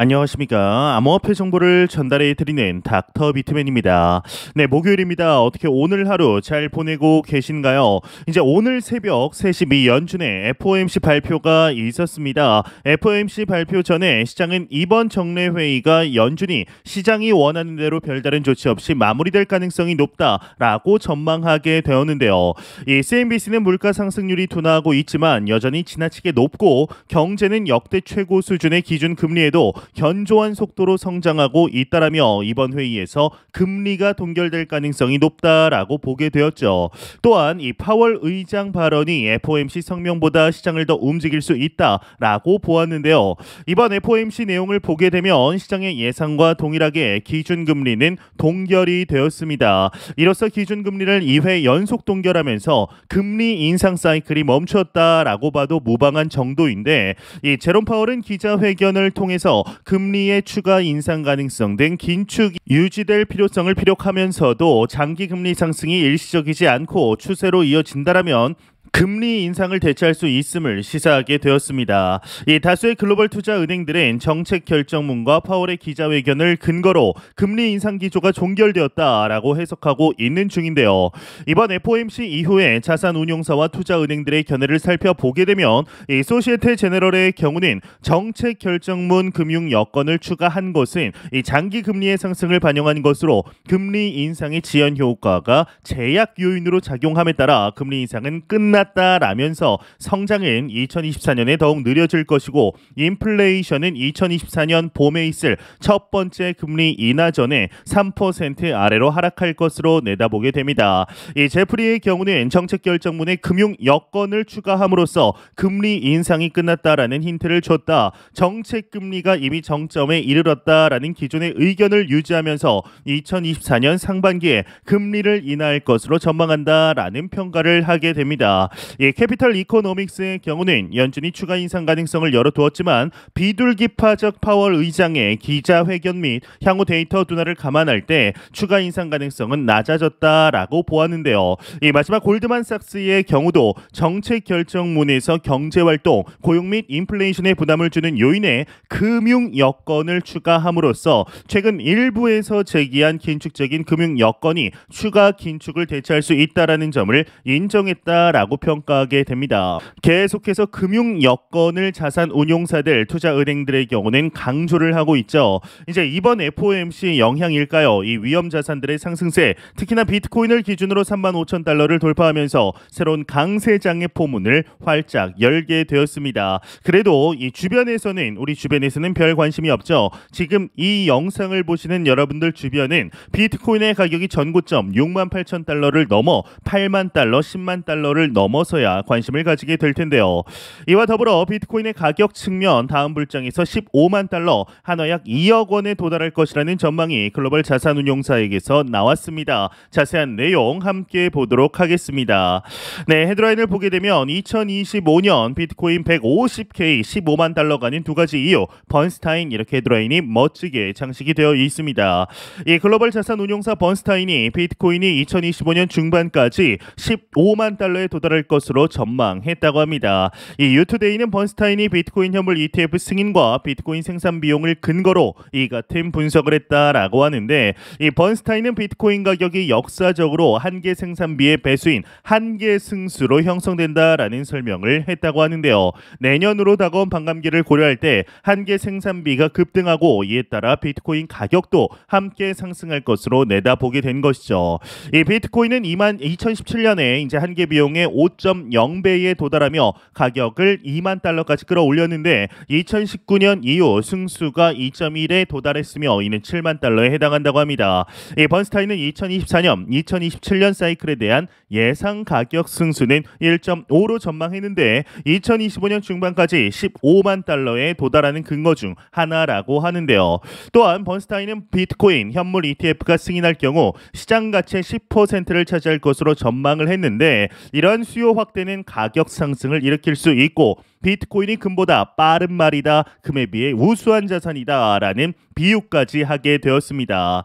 안녕하십니까. 암호화폐 정보를 전달해 드리는 닥터 비트맨입니다. 네, 목요일입니다. 어떻게 오늘 하루 잘 보내고 계신가요? 이제 오늘 새벽 3시 미 연준에 FOMC 발표가 있었습니다. FOMC 발표 전에 시장은 이번 정례 회의가 연준이 시장이 원하는 대로 별다른 조치 없이 마무리될 가능성이 높다라고 전망하게 되었는데요. 이 CNBC는 물가 상승률이 둔화하고 있지만 여전히 지나치게 높고 경제는 역대 최고 수준의 기준 금리에도 견조한 속도로 성장하고 있다라며 이번 회의에서 금리가 동결될 가능성이 높다라고 보게 되었죠. 또한 이 파월 의장 발언이 FOMC 성명보다 시장을 더 움직일 수 있다라고 보았는데요. 이번 FOMC 내용을 보게 되면 시장의 예상과 동일하게 기준금리는 동결이 되었습니다. 이로써 기준금리를 2회 연속 동결하면서 금리 인상 사이클이 멈췄다라고 봐도 무방한 정도인데, 이 제롬 파월은 기자회견을 통해서 금리의 추가 인상 가능성 등 긴축이 유지될 필요성을 피력하면서도 장기 금리 상승이 일시적이지 않고 추세로 이어진다라면 금리 인상을 대체할 수 있음을 시사하게 되었습니다. 이 다수의 글로벌 투자 은행들은 정책 결정문과 파월의 기자회견을 근거로 금리 인상 기조가 종결되었다라고 해석하고 있는 중인데요. 이번 FOMC 이후에 자산 운용사와 투자 은행들의 견해를 살펴보게 되면 이 소시에테 제네럴의 경우는 정책 결정문 금융 여건을 추가한 것은 이 장기 금리의 상승을 반영한 것으로 금리 인상의 지연 효과가 제약 요인으로 작용함에 따라 금리 인상은 끝났다라면서 성장은 2024년에 더욱 느려질 것이고 인플레이션은 2024년 봄에 있을 첫 번째 금리 인하 전에 3% 아래로 하락할 것으로 내다보게 됩니다. 이 제프리의 경우는 정책 결정문에 금융 여건을 추가함으로써 금리 인상이 끝났다라는 힌트를 줬다. 정책 금리가 이미 정점에 이르렀다라는 기존의 의견을 유지하면서 2024년 상반기에 금리를 인하할 것으로 전망한다라는 평가를 하게 됩니다. 이 캐피털 이코노믹스의 경우는 연준이 추가 인상 가능성을 열어두었지만 비둘기파적 파월 의장의 기자회견 및 향후 데이터 둔화를 감안할 때 추가 인상 가능성은 낮아졌다라고 보았는데요. 이 마지막 골드만삭스의 경우도 정책 결정문에서 경제활동, 고용 및 인플레이션에 부담을 주는 요인에 금융 여건을 추가함으로써 최근 일부에서 제기한 긴축적인 금융 여건이 추가 긴축을 대체할 수 있다라는 점을 인정했다라고 평가하게 됩니다. 계속해서 금융 여건을 자산 운용사들, 투자 은행들의 경우는 강조를 하고 있죠. 이제 이번 FOMC 영향일까요? 이 위험 자산들의 상승세, 특히나 비트코인을 기준으로 35,000달러를 돌파하면서 새로운 강세장의 포문을 활짝 열게 되었습니다. 그래도 이 우리 주변에서는 별 관심이 없죠. 지금 이 영상을 보시는 여러분들 주변은 비트코인의 가격이 전고점 68,000달러를 넘어 8만 달러, 10만 달러를 넘어서야 관심을 가지게 될 텐데요. 이와 더불어 비트코인의 가격 측면 다음 불장에서 15만 달러, 한화 약 2억 원에 도달할 것이라는 전망이 글로벌 자산운용사에게서 나왔습니다. 자세한 내용 함께 보도록 하겠습니다. 네, 헤드라인을 보게 되면 2025년 비트코인 150K 15만 달러가 아닌 두 가지 이유, 번스타인, 이렇게 헤드라인이 멋지게 장식이 되어 있습니다. 이 글로벌 자산운용사 번스타인이 비트코인이 2025년 중반까지 15만 달러에 도달할 것으로 전망했다고 합니다. 이 유투데이는 번스타인이 비트코인 현물 ETF 승인과 비트코인 생산 비용을 근거로 이 같은 분석을 했다라고 하는데, 이 번스타인은 비트코인 가격이 역사적으로 한계 생산비의 배수인 한계 승수로 형성된다라는 설명을 했다고 하는데요. 내년으로 다가온 반감기를 고려할 때 한계 생산비가 급등하고 이에 따라 비트코인 가격도 함께 상승할 것으로 내다보게 된 것이죠. 이 비트코인은 2017년에 이제 한계 비용의 5.0배에 도달하며 가격을 2만 달러까지 끌어올렸는데 2019년 이후 승수가 2.1에 도달했으며 이는 7만 달러에 해당한다고 합니다. 이 번스타인은 2024년, 2027년 사이클에 대한 예상 가격 승수는 1.5로 전망했는데 2025년 중반까지 15만 달러에 도달하는 근거 중 하나라고 하는데요. 또한 번스타인은 비트코인 현물 ETF가 승인할 경우 시장 가치의 10%를 차지할 것으로 전망을 했는데, 이러한 수요 확대는 가격 상승을 일으킬 수 있고 비트코인이 금보다 빠른 말이다. 금에 비해 우수한 자산이다라는 비유까지 하게 되었습니다.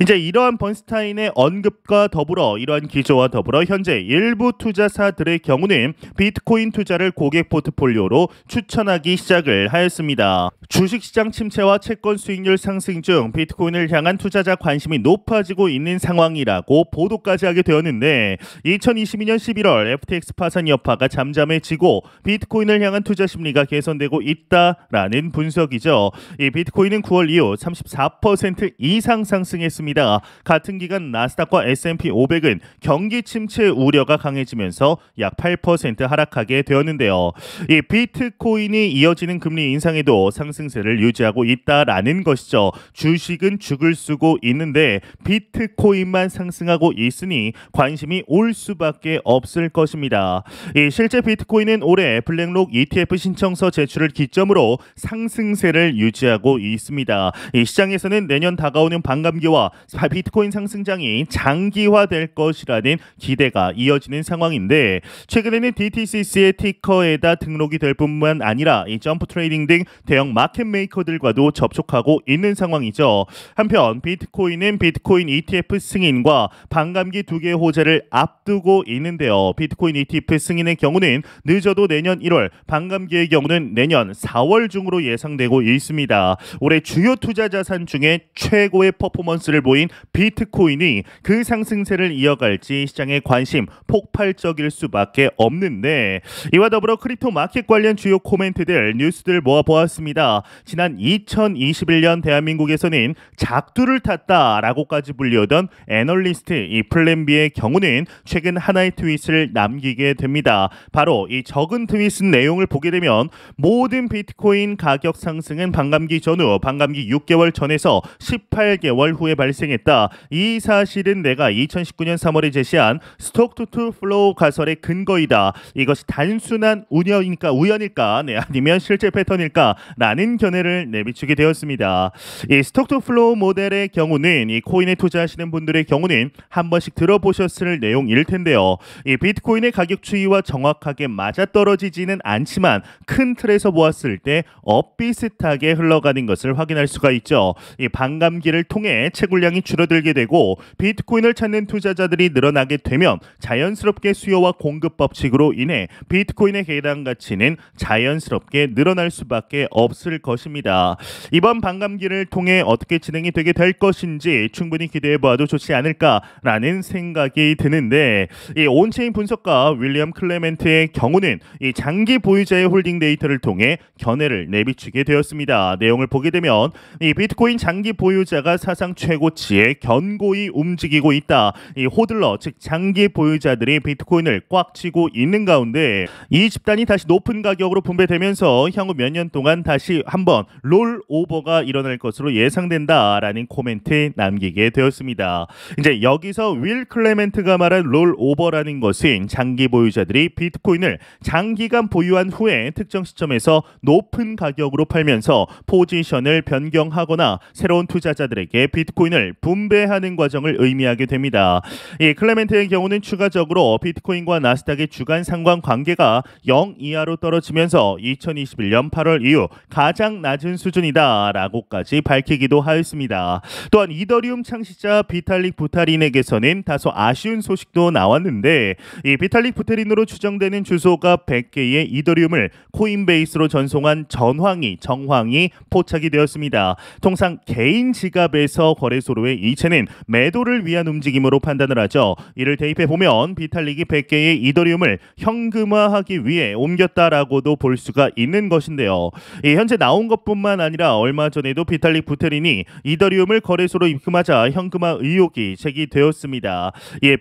이제 이러한 번스타인의 언급과 더불어 이러한 기조와 더불어 현재 일부 투자사들의 경우는 비트코인 투자를 고객 포트폴리오로 추천하기 시작을 하였습니다. 주식시장 침체와 채권 수익률 상승 중 비트코인을 향한 투자자 관심이 높아지고 있는 상황이라고 보도까지 하게 되었는데 2022년 11월 FTX 파산 여파가 잠잠해지고 비트코인을 향한 투자 심리가 개선되고 있다라는 분석이죠. 이 비트코인은 9월 이후 34% 이상 상승했습니다. 같은 기간 나스닥과 S&P 500은 경기 침체 우려가 강해지면서 약 8% 하락하게 되었는데요. 이 비트코인이 이어지는 금리 인상에도 상승세를 유지하고 있다라는 것이죠. 주식은 죽을 쓰고 있는데 비트코인만 상승하고 있으니 관심이 올 수밖에 없을 것입니다. 이 실제 비트코인은 올해 블랙록 ETF 신청서 제출을 기점으로 상승세를 유지하고 있습니다. 이 시장에서는 내년 다가오는 반감기와 비트코인 상승장이 장기화될 것이라는 기대가 이어지는 상황인데 최근에는 DTCC의 티커에다 등록이 될 뿐만 아니라 이 점프 트레이딩 등 대형 마켓 메이커들과도 접촉하고 있는 상황이죠. 한편 비트코인은 비트코인 ETF 승인과 반감기 두 개의 호재를 앞두고 있는데요. 비트코인 ETF 승인의 경우는 늦어도 내년 1월, 반감기의 경우는 내년 4월 중으로 예상되고 있습니다. 올해 주요 투자 자산 중에 최고의 퍼포먼스를 보인 비트코인이 그 상승세를 이어갈지 시장의 관심 폭발적일 수밖에 없는데 이와 더불어 크립토 마켓 관련 주요 코멘트들 뉴스들 모아보았습니다. 지난 2021년 대한민국에서는 작두를 탔다라고까지 불리우던 애널리스트 이 플랜비의 경우는 최근 하나의 트윗을 남기게 됩니다. 바로 이 적은 트윗 내용을 보게 되면 모든 비트코인 가격 상승은 반감기 전후 반감기 6개월 전에서 18개월 후에 발생했다. 이 사실은 내가 2019년 3월에 제시한 스톡 투 플로우 가설의 근거이다. 이것이 단순한 우연일까 아니면 실제 패턴일까 라는 견해를 내비추게 되었습니다. 이 스톡 투 플로우 모델의 경우는 이 코인에 투자하시는 분들의 경우는 한 번씩 들어보셨을 내용일 텐데요. 이 비트코인의 가격 추이와 정확하게 맞아떨어지지는 않지만 큰 틀에서 보았을 때 비슷하게 흘러가는 것을 확인할 수가 있죠. 이 반감기를 통해 채굴량이 줄어들게 되고 비트코인을 찾는 투자자들이 늘어나게 되면 자연스럽게 수요와 공급 법칙으로 인해 비트코인의 해당 가치는 자연스럽게 늘어날 수밖에 없을 것입니다. 이번 반감기를 통해 어떻게 진행이 되게 될 것인지 충분히 기대해봐도 좋지 않을까라는 생각이 드는데 이 온체인 분석가 윌리엄 클레멘트의 경우는 이 장기 보유자의 홀딩 데이터를 통해 견해를 내비추게 되었습니다. 내용을 보게 되면 이 비트코인 장기 보유자가 사상 최고치에 견고히 움직이고 있다. 이 호들러 즉 장기 보유자들이 비트코인을 꽉 쥐고 있는 가운데 이 집단이 다시 높은 가격으로 분배되면서 향후 몇 년 동안 다시 한번 롤 오버가 일어날 것으로 예상된다라는 코멘트 남기게 되었습니다. 이제 여기서 윌 클레멘트가 말한 롤 오버라는 것은 장기 보유자들이 비트코인을 장기간 보유한 후에 특정 시점에서 높은 가격으로 팔면서 포지션을 변경하거나 새로운 투자자들에게 비트코인을 분배하는 과정을 의미하게 됩니다. 이 클레멘트의 경우는 추가적으로 비트코인과 나스닥의 주간 상관 관계가 0 이하로 떨어지면서 2021년 8월 이후 가장 낮은 수준이다라고까지 밝히기도 하였습니다. 또한 이더리움 창시자 비탈릭 부타린에게서는 다소 아쉬운 소식도 나왔는데 이 비탈릭 부타린으로 추정되는 주소가 100개의 이더리움을 코인베이스로 전송한 정황이 포착이 되었습니다. 통상 개인 지갑에서 거래소로의 이체는 매도를 위한 움직임으로 판단을 하죠. 이를 대입해 보면 비탈릭이 100개의 이더리움을 현금화하기 위해 옮겼다라고도 볼 수가 있는 것인데요. 현재 나온 것뿐만 아니라 얼마 전에도 비탈릭 부테린이 이더리움을 거래소로 입금하자 현금화 의혹이 제기되었습니다.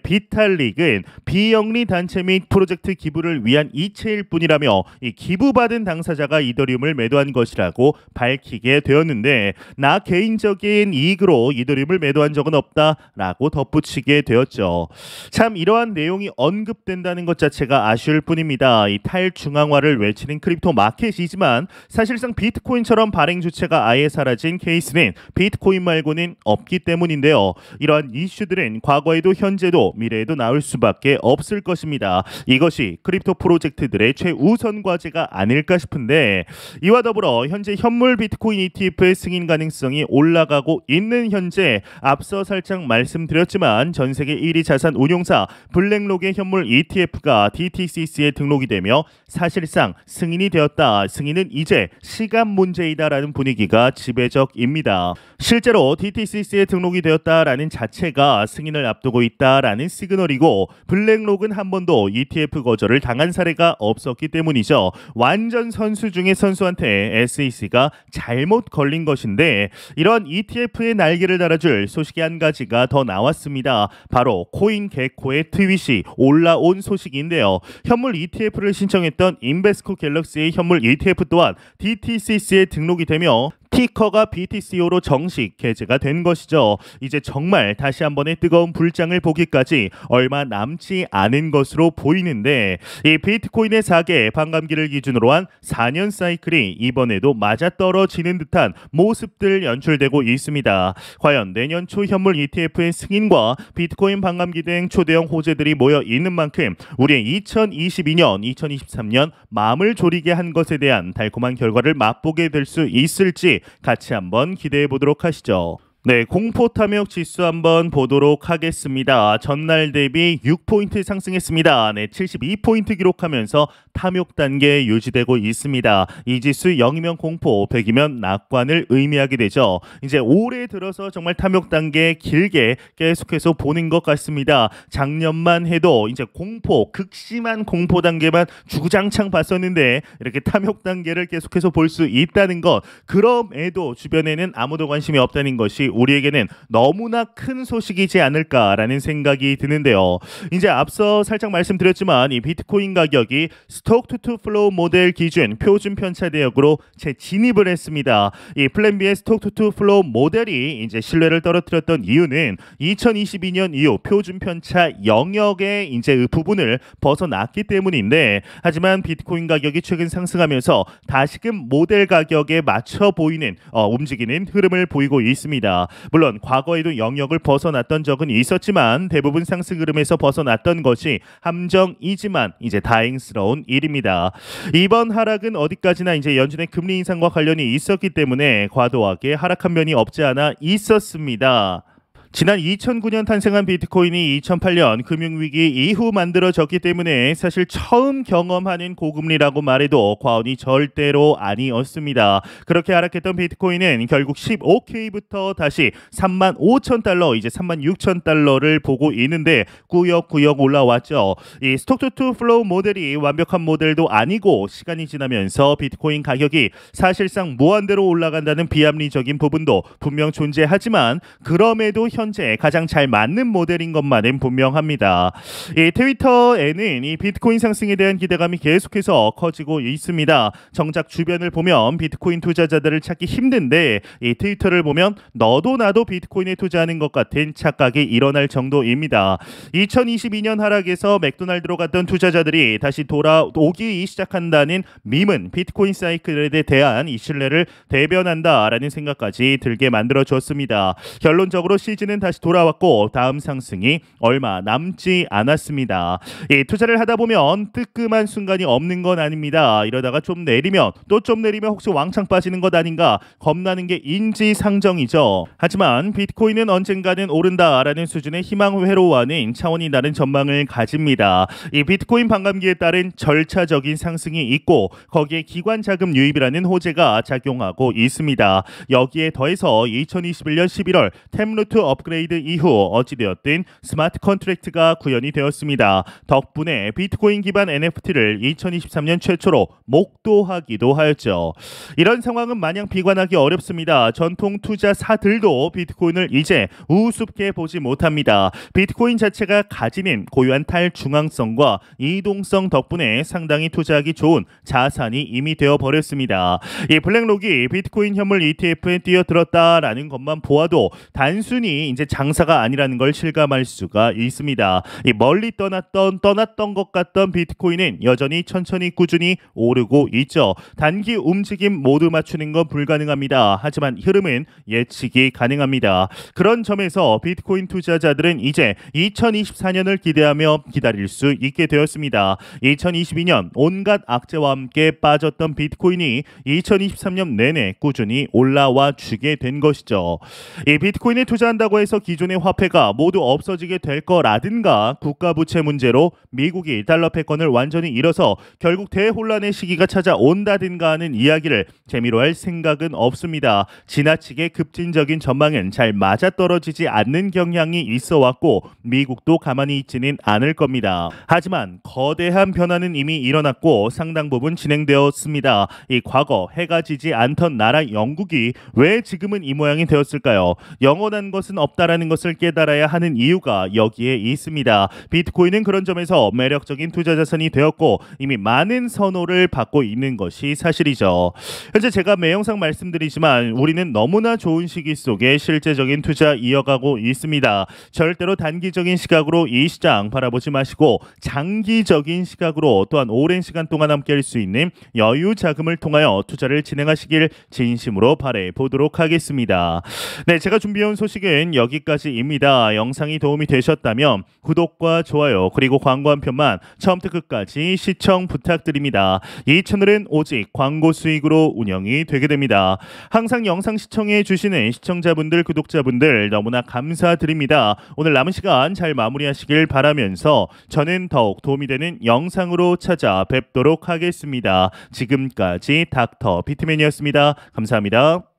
비탈릭은 비영리 단체 및 프로젝트 기부를 위한 이체일 뿐이라며 이 기부받은 당사자가 이더리움을 매도한 것이라고 밝히게 되었는데 나 개인적인 이익으로 이더리움을 매도한 적은 없다라고 덧붙이게 되었죠. 참 이러한 내용이 언급된다는 것 자체가 아쉬울 뿐입니다. 이 탈중앙화를 외치는 크립토 마켓이지만 사실상 비트코인처럼 발행 주체가 아예 사라진 케이스는 비트코인 말고는 없기 때문인데요. 이러한 이슈들은 과거에도 현재도 미래에도 나올 수밖에 없을 것입니다. 이것이 크립토 프로젝트들의 최우선 이런 과제가 아닐까 싶은데 이와 더불어 현재 현물 비트코인 ETF의 승인 가능성이 올라가고 있는 현재 앞서 살짝 말씀드렸지만 전 세계 1위 자산 운용사 블랙록의 현물 ETF가 DTCC에 등록이 되며 사실상 승인이 되었다. 승인은 이제 시간 문제이다라는 분위기가 지배적입니다. 실제로 DTCC에 등록이 되었다라는 자체가 승인을 앞두고 있다라는 시그널이고 블랙록은 한 번도 ETF 거절을 당한 사례가 없었기 때문이죠. 완전 선수 중에 선수한테 SEC가 잘못 걸린 것인데 이런 ETF의 날개를 달아줄 소식이 한 가지가 더 나왔습니다. 바로 코인게코의 트윗이 올라온 소식인데요. 현물 ETF를 신청했던 인베스코 갤럭시의 현물 ETF 또한 DTCC에 등록이 되며 티커가 BTCO로 정식 게재가 된 것이죠. 이제 정말 다시 한 번의 뜨거운 불장을 보기까지 얼마 남지 않은 것으로 보이는데 이 비트코인의 4개 반감기를 기준으로 한 4년 사이클이 이번에도 맞아떨어지는 듯한 모습들 연출되고 있습니다. 과연 내년 초 현물 ETF의 승인과 비트코인 반감기 등 초대형 호재들이 모여 있는 만큼 우리의 2022년, 2023년 마음을 졸이게 한 것에 대한 달콤한 결과를 맛보게 될 수 있을지 같이 한번 기대해 보도록 하시죠. 네, 공포 탐욕 지수 한번 보도록 하겠습니다. 전날 대비 6포인트 상승했습니다. 네, 72포인트 기록하면서 탐욕 단계 유지되고 있습니다. 이 지수 0이면 공포, 100이면 낙관을 의미하게 되죠. 이제 올해 들어서 정말 탐욕 단계 길게 계속해서 보는 것 같습니다. 작년만 해도 이제 공포, 극심한 공포 단계만 주구장창 봤었는데 이렇게 탐욕 단계를 계속해서 볼 수 있다는 것, 그럼에도 주변에는 아무도 관심이 없다는 것이 우리에게는 너무나 큰 소식이지 않을까라는 생각이 드는데요. 이제 앞서 살짝 말씀드렸지만 이 비트코인 가격이 스톡 투 플로우 모델 기준 표준 편차 대역으로 재진입을 했습니다. 이 플랜 B의 스톡 투 플로우 모델이 이제 신뢰를 떨어뜨렸던 이유는 2022년 이후 표준 편차 영역의 이제 부분을 벗어났기 때문인데, 하지만 비트코인 가격이 최근 상승하면서 다시금 모델 가격에 맞춰 보이는 움직이는 흐름을 보이고 있습니다. 물론 과거에도 영역을 벗어났던 적은 있었지만 대부분 상승 흐름에서 벗어났던 것이 함정이지만 이제 다행스러운 일입니다. 이번 하락은 어디까지나 이제 연준의 금리 인상과 관련이 있었기 때문에 과도하게 하락한 면이 없지 않아 있었습니다. 지난 2009년 탄생한 비트코인이 2008년 금융위기 이후 만들어졌기 때문에 사실 처음 경험하는 고금리라고 말해도 과언이 절대로 아니었습니다. 그렇게 하락했던 비트코인은 결국 15K부터 다시 35,000달러, 이제 36,000달러를 보고 있는데 꾸역꾸역 올라왔죠. 이 스톡 투 플로우 모델이 완벽한 모델도 아니고 시간이 지나면서 비트코인 가격이 사실상 무한대로 올라간다는 비합리적인 부분도 분명 존재하지만 그럼에도 현재 가장 잘 맞는 모델인 것만은 분명합니다. 이 트위터에는 이 비트코인 상승에 대한 기대감이 계속해서 커지고 있습니다. 정작 주변을 보면 비트코인 투자자들을 찾기 힘든데 이 트위터를 보면 너도 나도 비트코인에 투자하는 것 같은 착각이 일어날 정도입니다. 2022년 하락에서 맥도날드로 갔던 투자자들이 다시 돌아오기 시작한다는 밈은 비트코인 사이클에 대한 이 신뢰를 대변한다라는 생각까지 들게 만들어줬습니다. 결론적으로 시즌은 다시 돌아왔고 다음 상승이 얼마 남지 않았습니다. 이 투자를 하다 보면 뜨끔한 순간이 없는 건 아닙니다. 이러다가 좀 내리면 또 좀 내리면 혹시 왕창 빠지는 것 아닌가 겁나는 게 인지상정이죠. 하지만 비트코인은 언젠가는 오른다라는 수준의 희망회로와는 차원이 다른 전망을 가집니다. 이 비트코인 반감기에 따른 절차적인 상승이 있고 거기에 기관 자금 유입이라는 호재가 작용하고 있습니다. 여기에 더해서 2021년 11월 템루트 업그레이드 이후 어찌되었든 스마트 컨트랙트가 구현이 되었습니다. 덕분에 비트코인 기반 NFT를 2023년 최초로 목도하기도 하였죠. 이런 상황은 마냥 비관하기 어렵습니다. 전통 투자사들도 비트코인을 이제 우습게 보지 못합니다. 비트코인 자체가 가지는 고유한 탈중앙성과 이동성 덕분에 상당히 투자하기 좋은 자산이 이미 되어버렸습니다. 이 블랙록이 비트코인 현물 ETF에 뛰어들었다라는 것만 보아도 단순히 단순히 이제 장사가 아니라는 걸 실감할 수가 있습니다. 이 멀리 떠났던 것 같던 비트코인은 여전히 천천히 꾸준히 오르고 있죠. 단기 움직임 모두 맞추는 건 불가능합니다. 하지만 흐름은 예측이 가능합니다. 그런 점에서 비트코인 투자자들은 이제 2024년을 기대하며 기다릴 수 있게 되었습니다. 2022년 온갖 악재와 함께 빠졌던 비트코인이 2023년 내내 꾸준히 올라와 주게 된 것이죠. 이 비트코인에 투자한다고 해서 기존의 화폐가 모두 없어지게 될 거라든가 국가 부채 문제로 미국이 달러 패권을 완전히 잃어서 결국 대혼란의 시기가 찾아온다든가 하는 이야기를 재미로 할 생각은 없습니다. 지나치게 급진적인 전망은 잘 맞아떨어지지 않는 경향이 있어 왔고 미국도 가만히 있지는 않을 겁니다. 하지만 거대한 변화는 이미 일어났고 상당 부분 진행되었습니다. 이 과거 해가 지지 않던 나라 영국이 왜 지금은 이 모양이 되었을까요? 영원한 것은 없다라는 것을 깨달아야 하는 이유가 여기에 있습니다. 비트코인은 그런 점에서 매력적인 투자 자산이 되었고 이미 많은 선호를 받고 있는 것이 사실이죠. 현재 제가 매 영상 말씀드리지만 우리는 너무나 좋은 시기 속에 실제적인 투자 이어가고 있습니다. 절대로 단기적인 시각으로 이 시장 바라보지 마시고 장기적인 시각으로 또한 오랜 시간 동안 함께할 수 있는 여유 자금을 통하여 투자를 진행하시길 진심으로 바래 보도록 하겠습니다. 네, 제가 준비해온 소식은 여기까지입니다. 영상이 도움이 되셨다면 구독과 좋아요 그리고 광고 한 편만 처음부터 끝까지 시청 부탁드립니다. 이 채널은 오직 광고 수익으로 운영이 되게 됩니다. 항상 영상 시청해 주시는 시청자분들 구독자분들 너무나 감사드립니다. 오늘 남은 시간 잘 마무리하시길 바라면서 저는 더욱 도움이 되는 영상으로 찾아뵙도록 하겠습니다. 지금까지 닥터 비트맨이었습니다. 감사합니다.